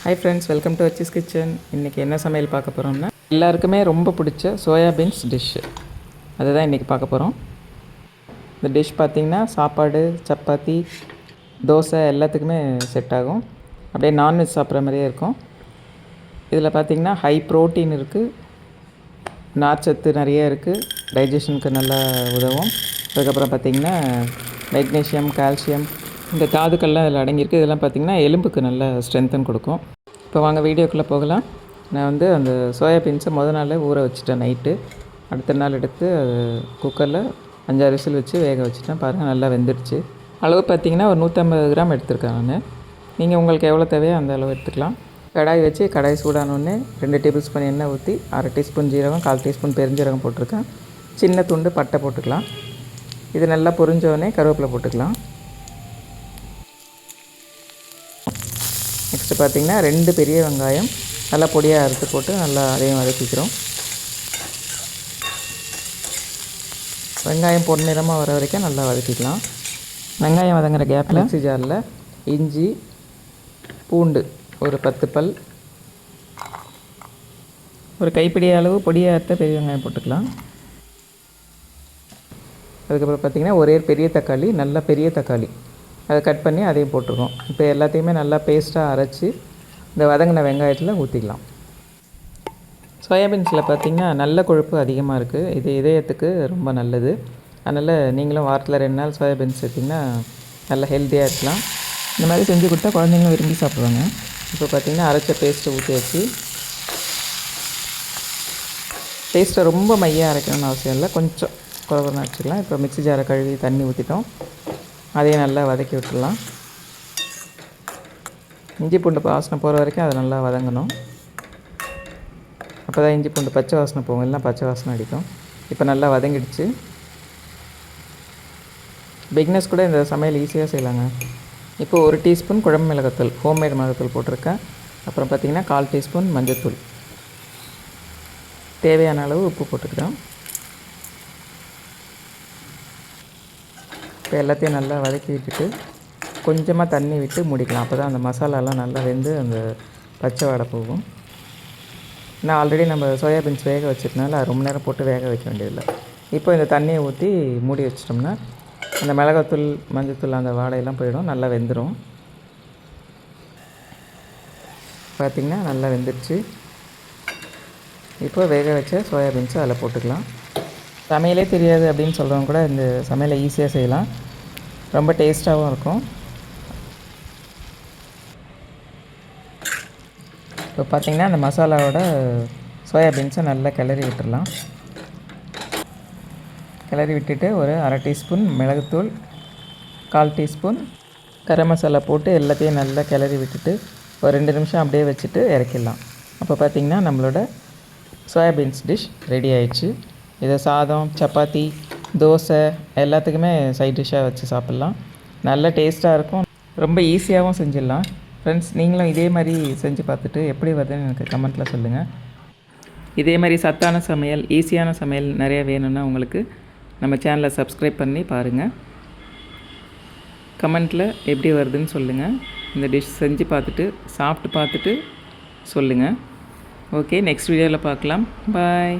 Hi friends, welcome to Vachi's kitchen. இன்றைக்கி என்ன சமையல் பார்க்க போகிறோம்னா, எல்லாருக்குமே ரொம்ப பிடிச்ச சோயாபீன்ஸ் டிஷ்ஷு அதுதான் இன்றைக்கி பார்க்க போகிறோம். இந்த டிஷ் பார்த்திங்கன்னா சாப்பாடு, சப்பாத்தி, தோசை எல்லாத்துக்குமே செட் ஆகும். அப்படியே நான்வெஜ் சாப்பிட்ற மாதிரியே இருக்கும். இதில் பார்த்திங்கன்னா ஹை ப்ரோட்டீன் இருக்குது, நார்ச்சத்து நிறைய இருக்குது, டைஜஷனுக்கு நல்லா உதவும். அதுக்கப்புறம் பார்த்திங்கன்னா மெக்னீஷியம், கால்சியம், இந்த தாதுக்கள்லாம் இதில் அடங்கியிருக்கு. இதெல்லாம் பார்த்திங்கன்னா எலும்புக்கு நல்ல ஸ்ட்ரென்த்தன் கொடுக்கும். இப்போ வாங்க வீடியோக்குள்ளே போகலாம். நான் அந்த சோயாபீன்ஸை நாள் ஊற வச்சுட்டேன் நைட்டு. அடுத்த நாள் எடுத்து அது குக்கரில் 5-6 விசில் வச்சு வேக வச்சுட்டேன். பாருங்கள், நல்லா வெந்துடுச்சு. அளவு பார்த்திங்கன்னா ஒரு 150 கிராம் எடுத்துருக்கேன் நான். நீங்கள் உங்களுக்கு எவ்வளோ தேவையோ அந்த அளவு எடுத்துக்கலாம். கடாய் வச்சு கடாய் சூடானோடனே 2 டேபிள் ஸ்பூன் எண்ணெய் ஊற்றி 1/2 டீஸ்பூன் ஜீரகம், 1/4 டீஸ்பூன் பெருஞ்சீரகம் போட்டிருக்கேன். சின்ன துண்டு பட்டை போட்டுக்கலாம். இது நல்லா பொரிஞ்சோடனே கருவேப்பிலை போட்டுக்கலாம். நெக்ஸ்ட்டு பார்த்திங்கன்னா 2 பெரிய வெங்காயம் நல்லா பொடியாக அறுத்து போட்டு நல்லா அதையும் வதக்கிக்கிறோம். வெங்காயம் பொன்னிறமாக வர வரைக்கும் நல்லா வதக்கிக்கலாம். வெங்காயம் வதங்குற கேப்பில் மிக்ஸி ஜாரில் இஞ்சி, பூண்டு ஒரு 10 பல், ஒரு கைப்பிடி அளவு பொடியாக அறுத்த பெரிய வெங்காயம் போட்டுக்கலாம். அதுக்கப்புறம் பார்த்திங்கன்னா ஒரே பெரிய தக்காளி, நல்ல பெரிய தக்காளி, அதை கட் பண்ணி அதையும் போட்டுருக்கோம். இப்போ எல்லாத்தையுமே நல்லா பேஸ்ட்டாக அரைச்சி இந்த வதங்கின வெங்காயத்தில் ஊற்றிக்கலாம். சோயாபீன்ஸில் பார்த்திங்கன்னா நல்ல கொழுப்பு அதிகமாக இருக்குது. இது இதயத்துக்கு ரொம்ப நல்லது. அதனால் நீங்களும் வாரத்தில் 2 நாள் சோயாபீன்ஸ் சேர்த்திங்கன்னா நல்லா ஹெல்த்தியாக இருக்கலாம். இந்த மாதிரி செஞ்சு கொடுத்தா குழந்தைங்களும் விரும்பி சாப்பிடுவாங்க. இப்போ பார்த்திங்கன்னா அரைச்ச பேஸ்ட்டை ஊற்றி வச்சு, பேஸ்ட்டை ரொம்ப மையாக அரைக்கணும்னு அவசியம் இல்லை, கொஞ்சம் குறவரன்னு வச்சுக்கலாம். இப்போ மிக்ஸி ஜாரை கழுவி தண்ணி ஊற்றிட்டோம். அதையும் நல்லா வதக்கி விட்டுடலாம். இஞ்சி பூண்டு வாசனை போகிற வரைக்கும் அதை நல்லா வதங்கணும். அப்போ தான் இஞ்சி பூண்டு பச்சை வாசனை போகும், எல்லாம் பச்சை வாசனை அடிக்கும். இப்போ நல்லா வதங்கிடுச்சு. பிக்னஸ் கூட இந்த சமையல் ஈஸியாக செய்யலாங்க. இப்போ 1 டீஸ்பூன் குழம்பு மிளகாத்தூள், ஹோம்மேட் மிளகாத்தூள் போட்டிருக்கேன். அப்புறம் பார்த்திங்கன்னா 1/4 டீஸ்பூன் மஞ்சள்தூள், தேவையான அளவு உப்பு போட்டுக்கிறோம். இப்போ எல்லாத்தையும் நல்லா வதக்கி விட்டுட்டு கொஞ்சமாக தண்ணி விட்டு மூடிக்கலாம். அப்போ தான் அந்த மசாலாலாம் நல்லா வெந்து அந்த பச்சை வாடை போகும். நான் ஆல்ரெடி நம்ம சோயாபீன்ஸ் வேக வச்சிருந்தனால ரொம்ப நேரம் போட்டு வேக வைக்க வேண்டியதில்லை. இப்போ இந்த தண்ணியை ஊற்றி மூடி வச்சிட்டோம்னா அந்த மிளகாத்தூள், மஞ்சத்தூள் அந்த வாடையெல்லாம் போயிடும், நல்லா வெந்துடும். பார்த்திங்கன்னா நல்லா வெந்துடுச்சு. இப்போ வேக வச்ச சோயாபீன்ஸை அதில் போட்டுக்கலாம். சமையலே தெரியாது அப்படின்னு சொல்கிறவங்க கூட இந்த சமையலை ஈஸியாக செய்யலாம், ரொம்ப டேஸ்ட்டாகவும் இருக்கும். இப்போ பார்த்திங்கன்னா அந்த மசாலாவோட சோயாபீன்ஸை நல்லா கிளறி விட்டுடலாம். கிளறி விட்டுட்டு ஒரு 1/2 டீஸ்பூன் மிளகுத்தூள், 1/4 டீஸ்பூன் கரம் மசாலா போட்டு எல்லாத்தையும் நல்லா கிளறி விட்டுட்டு ஒரு 2 நிமிஷம் அப்படியே வச்சுட்டு இறக்கிடலாம். அப்போ பார்த்திங்கன்னா நம்மளோட சோயாபீன்ஸ் டிஷ் ரெடி ஆயிடுச்சு. இதை சாதம், சப்பாத்தி, தோசை எல்லாத்துக்குமே சைட் டிஷ்ஷாக வச்சு சாப்பிட்லாம். நல்ல டேஸ்ட்டாக இருக்கும், ரொம்ப ஈஸியாகவும் செஞ்சிடலாம். ஃப்ரெண்ட்ஸ், நீங்களும் இதே மாதிரி செஞ்சு பார்த்துட்டு எப்படி வருதுன்னு எனக்கு கமெண்ட்டில் சொல்லுங்கள். இதே மாதிரி சத்தான சமையல், ஈஸியான சமையல் நிறைய வேணும்னா உங்களுக்கு நம்ம சேனலை சப்ஸ்கிரைப் பண்ணி பாருங்கள். கமெண்ட்டில் எப்படி வருதுன்னு சொல்லுங்கள். இந்த டிஷ் செஞ்சு பார்த்துட்டு சாப்பிட்டு பார்த்துட்டு சொல்லுங்கள். ஓகே, நெக்ஸ்ட் வீடியோவில் பார்க்கலாம். பாய்.